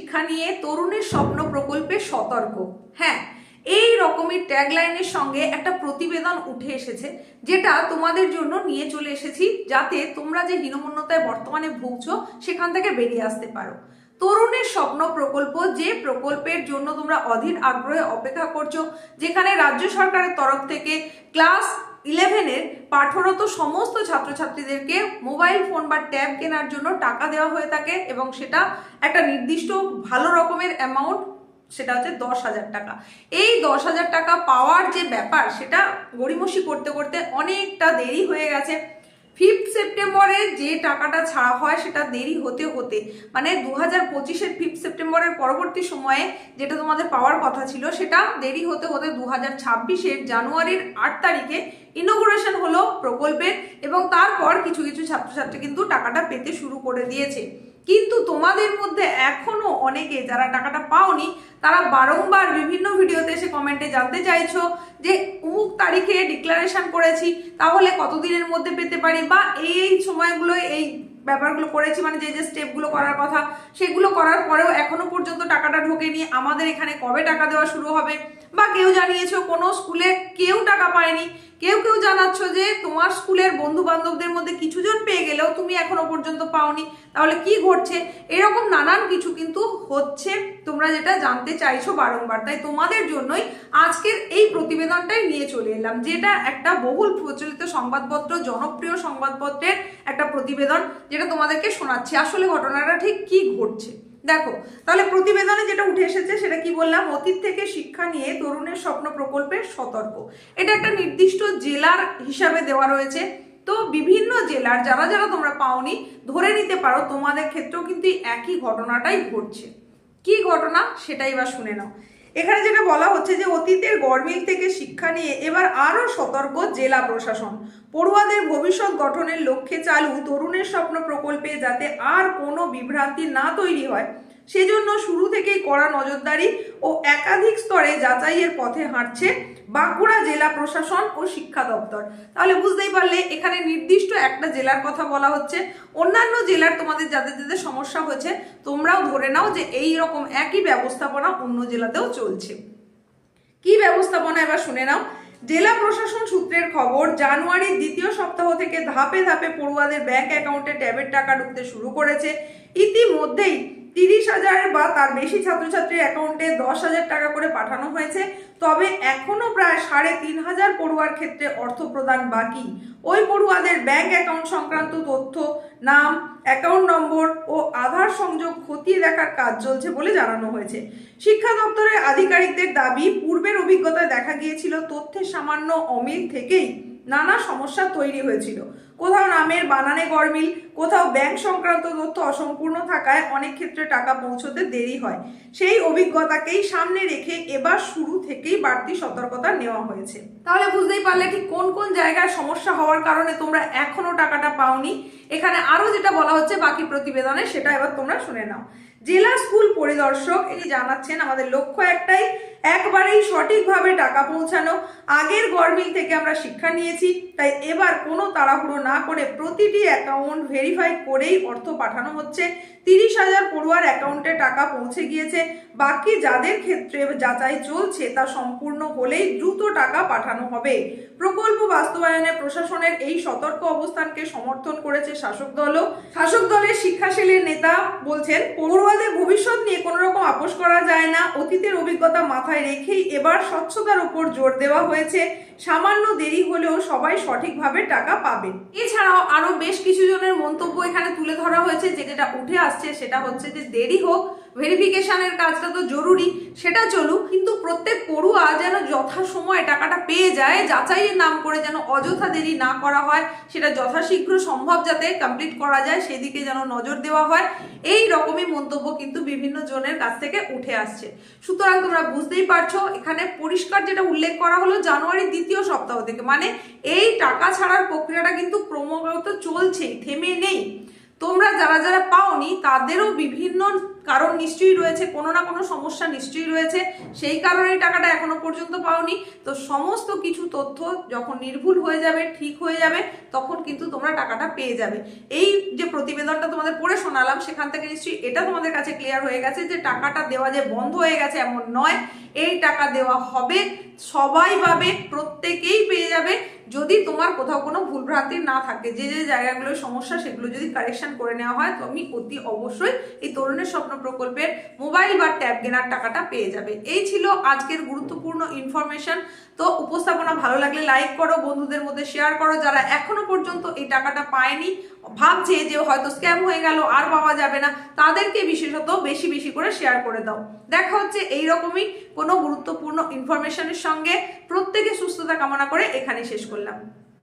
শিক্ষা নিয়ে তরুণের স্বপ্ন প্রকল্পে সতর্ক। হ্যাঁ, এই রকমের ট্যাগলাইনের সঙ্গে একটা প্রতিবেদন উঠে এসেছে, যেটা তোমাদের জন্য নিয়ে চলে এসেছি, যাতে তোমরা যে হীনমন্যতায় বর্তমানে ভুগছো সেখান থেকে বেরিয়ে আসতে পারো। তরুণের স্বপ্ন প্রকল্প, যে প্রকল্পের জন্য তোমরা অধীর আগ্রহে অপেক্ষা করছো, যেখানে রাজ্য সরকারের তরফ থেকে ক্লাস 11-এর পাঠরত সমস্ত ছাত্রছাত্রীদেরকে মোবাইল ফোন বা ট্যাব কেনার জন্য টাকা দেওয়া হয়ে থাকে, এবং সেটা একটা নির্দিষ্ট ভালো রকমের অ্যামাউন্ট, সেটা হচ্ছে 10,000 টাকা। এই 10,000 টাকা পাওয়ার যে ব্যাপার, সেটা গড়িমসি করতে করতে অনেকটা দেরি হয়ে গেছে। 5 সেপ্টেম্বরে যে টাকাটা ছাড়া হয় সেটা দেরি হতে হতে, মানে 2025-এর 5 সেপ্টেম্বরের পরবর্তী সময়ে যেটা তোমাদের পাওয়ার কথা ছিল, সেটা দেরি হতে হতে 2026-এর জানুয়ারির 8 তারিখে ইনোগ্রেশন হলো প্রকল্পের, এবং তারপর কিছু কিছু ছাত্রছাত্রী কিন্তু টাকাটা পেতে শুরু করে দিয়েছে। কিন্তু তোমাদের মধ্যে এখনো অনেকে যারা টাকাটা পাওনি, তারা বারংবার বিভিন্ন ভিডিওতে এসে কমেন্টে জানতে চাইছো যে অমুক তারিখে ডিক্লারেশন করেছি, তাহলে কতদিনের মধ্যে পেতে পারি, বা এই সময়গুলো এই ব্যাপারগুলো করেছি, মানে যে যে স্টেপগুলো করার কথা সেগুলো করার পরেও এখনো পর্যন্ত টাকাটা ঢোকেনি, আমাদের এখানে কবে টাকা দেওয়া শুরু হবে। বা কেউ জানিয়েছো কোনো স্কুলে কেউ টাকা পায়নি, কেউ কেউ জানাচ্ছ যে তোমার স্কুলের বন্ধু বান্ধবদের মধ্যে কিছুজন পেয়ে গেলেও তুমি এখনো পর্যন্ত পাওনি, তাহলে কি ঘটছে। এরকম নানান কিছু কিন্তু হচ্ছে, তোমরা যেটা জানতে চাইছো বারংবার। তাই তোমাদের জন্যই আজকের এই প্রতিবেদনটাই নিয়ে চলে এলাম, যেটা একটা বহুল প্রচলিত সংবাদপত্র, জনপ্রিয় সংবাদপত্রের একটা প্রতিবেদন, যেটা তোমাদেরকে শোনাচ্ছি আসলে ঘটনাটা ঠিক কি ঘটছে। দেখো তাহলে প্রতিবেদনে যেটা উঠে এসেছে সেটা কি বললাম, অতীত থেকে শিক্ষা নিয়ে তরুণের স্বপ্ন প্রকল্পের সতর্ক। এটা একটা নির্দিষ্ট জেলার হিসাবে দেওয়া রয়েছে। তো বিভিন্ন জেলার যারা যারা তোমরা পাওনি, ধরে নিতে পারো তোমাদের ক্ষেত্রেও কিন্তু একই ঘটনাটাই ঘটছে। কি ঘটনা সেটাই এবার শুনে নাও। এখানে যেটা বলা হচ্ছে যে অতীতের গরমিল থেকে শিক্ষা নিয়ে এবার আরো সতর্ক জেলা প্রশাসন। পড়ুয়াদের ভবিষ্যৎ গঠনের লক্ষ্যে চালু তরুণের স্বপ্ন প্রকল্পে যাতে আর কোনো বিভ্রান্তি না তৈরি হয়, সেজন্য শুরু থেকেই কড়া নজরদারি ও একাধিক স্তরে যাচাইয়ের পথে হাঁটছে বাঁকুড়া জেলা প্রশাসন ও শিক্ষা দপ্তর। তাহলে বুঝতেই পারলে এখানে নির্দিষ্ট একটা জেলার কথা বলা হচ্ছে। অন্যান্য জেলার তোমাদের যাদের যাদের সমস্যা হয়েছে, তোমরাও ধরে নাও যে এই রকম একই ব্যবস্থাপনা অন্য জেলাতেও চলছে। কি ব্যবস্থাপনা এবার শুনে নাও। জেলা প্রশাসন সূত্রের খবর, জানুয়ারির দ্বিতীয় সপ্তাহ থেকে ধাপে ধাপে পড়ুয়াদের ব্যাংক অ্যাকাউন্টে ট্যাবের টাকা ঢুকতে শুরু করেছে। ইতিমধ্যেই 30,000 বা তার বেশি ছাত্রছাত্রীর অ্যাকাউন্টে 10,000 টাকা করে পাঠানো হয়েছে। তবে এখনো প্রায় 3,500 পড়ুয়ার ক্ষেত্রে অর্থ প্রদান বাকি। ওই পড়ুয়াদের ব্যাংক অ্যাকাউন্ট সংক্রান্ত তথ্য, নাম, অ্যাকাউন্ট নম্বর ও আধার সংযোগ খতিয়ে দেখার কাজ চলছে বলে জানানো হয়েছে। শিক্ষা দপ্তরের আধিকারিকদের দাবি, পূর্বের অভিজ্ঞতায় দেখা গিয়েছিল তথ্যের সামান্য অমিল থেকেই নানা সমস্যা তৈরি হয়েছিল। কোথাও নামের বানানে গরমিল, কোথাও ব্যাংক সংক্রান্ত তথ্য অসম্পূর্ণ থাকায় অনেক ক্ষেত্রে টাকা পৌঁছতে দেরি হয়। সেই অভিজ্ঞতাকেই সামনে রেখে এবার শুরু থেকেই বাড়তি সতর্কতা নেওয়া হয়েছে। তাহলে বুঝতেই পারলে ঠিক কোন কোন জায়গায় সমস্যা হওয়ার কারণে তোমরা এখনো টাকাটা পাওনি। এখানে আরো যেটা বলা হচ্ছে বাকি প্রতিবেদনে, সেটা এবার তোমরা শুনে নাও। জেলা স্কুল পরিদর্শক এটি জানাচ্ছেন, আমাদের লক্ষ্য একটাই, একবারেই সঠিকভাবে টাকা পৌঁছানো। আগের গরমিল থেকে আমরা শিক্ষা নিয়েছি, তাই এবার কোনো তাড়াহুড়ো না করে প্রতিটি অ্যাকাউন্ট ভেরিফাই করেই অর্থ পাঠানো হচ্ছে। 30,000 পড়ুয়ার অ্যাকাউন্টে টাকা পৌঁছে গিয়েছে। বাকি যাদের ক্ষেত্রে যাচাই চলছে তা সম্পূর্ণ হলেই দ্রুত টাকা পাঠানো হবে। প্রকল্প বাস্তবায়নে প্রশাসনের এই সতর্ক অবস্থানকে সমর্থন করেছে শাসক দলও। শাসক দলের শিক্ষা সেলের নেতা বলছেন, পড়ুয়াদের ভবিষ্যৎ নিয়ে কোনো রকম আপোষ করা যায় না। অতীতের অভিজ্ঞতা মাথায় রেখেই এবার স্বচ্ছতার উপর জোর দেওয়া হয়েছে। সামান্য দেরি হলেও সবাই সঠিকভাবে টাকা পাবে। এছাড়াও আরো বেশ কিছু জনের মন্তব্য এখানে তুলে ধরা হয়েছে। যেটা উঠে আসছে সেটা হচ্ছে যে দেরি হোক, ভেরিফিকেশনের কাজটা তো জরুরি, সেটা চলুক, কিন্তু প্রত্যেক পড়ুয়া যেন যথাসময়ে টাকাটা পেয়ে যায়, যাচাইয়ের নাম করে যেন অযথা দেরি না করা হয়, সেটা যথাশীঘ্র সম্ভব যাতে কমপ্লিট করা যায় সেদিকে যেন নজর দেওয়া হয়। এই রকমই মন্তব্য কিন্তু বিভিন্ন জনের কাছ থেকে উঠে আসছে। সুতরাং তোমরা বুঝতেই পারছো, এখানে পরিষ্কার যেটা উল্লেখ করা হলো জানুয়ারির দ্বিতীয় সপ্তাহ থেকে, মানে এই টাকা ছাড়ার প্রক্রিয়াটা কিন্তু ক্রমাগত চলছেই, থেমে নেই। তোমরা যারা যারা পাওনি তাদেরও বিভিন্ন কারণ নিশ্চয়ই রয়েছে, কোনো না কোনো সমস্যা নিশ্চয়ই রয়েছে, সেই কারণেই টাকাটা এখনো পর্যন্ত পাওনি। তো সমস্ত কিছু তথ্য যখন নির্ভুল হয়ে যাবে, ঠিক হয়ে যাবে, তখন কিন্তু তোমরা টাকাটা পেয়ে যাবে। এই যে প্রতিবেদনটা তোমাদের পড়ে শোনালাম, সেখান থেকে নিশ্চয়ই এটা তোমাদের কাছে ক্লিয়ার হয়ে গেছে যে টাকাটা দেওয়া যে বন্ধ হয়ে গেছে এমন নয়, এই টাকা দেওয়া হবে, সবাই পাবে, প্রত্যেকেই পেয়ে যাবে, যদি তোমার কোথাও কোনো ভুলভ্রান্তি না থাকে। যে যে জায়গাগুলো সমস্যা সেগুলো যদি কারেকশন করে নেওয়া হয়, তুমি অতি অবশ্যই এই তরুণের স্বপ্ন প্রকল্পের মোবাইল বা ট্যাব কেনার টাকাটা পেয়ে যাবে। এই ছিল আজকের গুরুত্বপূর্ণ ইনফরমেশন। তো উপস্থাপনা ভালো লাগলে লাইক করো, বন্ধুদের মধ্যে শেয়ার করো। যারা এখনো পর্যন্ত এই টাকাটা পায়নি, ভাবছে যে হয়তো স্ক্যাম হয়ে গেল আর পাওয়া যাবে না, তাদেরকে বিশেষত বেশি বেশি করে শেয়ার করে দাও। দেখা হচ্ছে এইরকমই কোনো গুরুত্বপূর্ণ ইনফরমেশনের সঙ্গে। প্রত্যেকে সুস্থতা কামনা করে এখানে শেষ করলাম।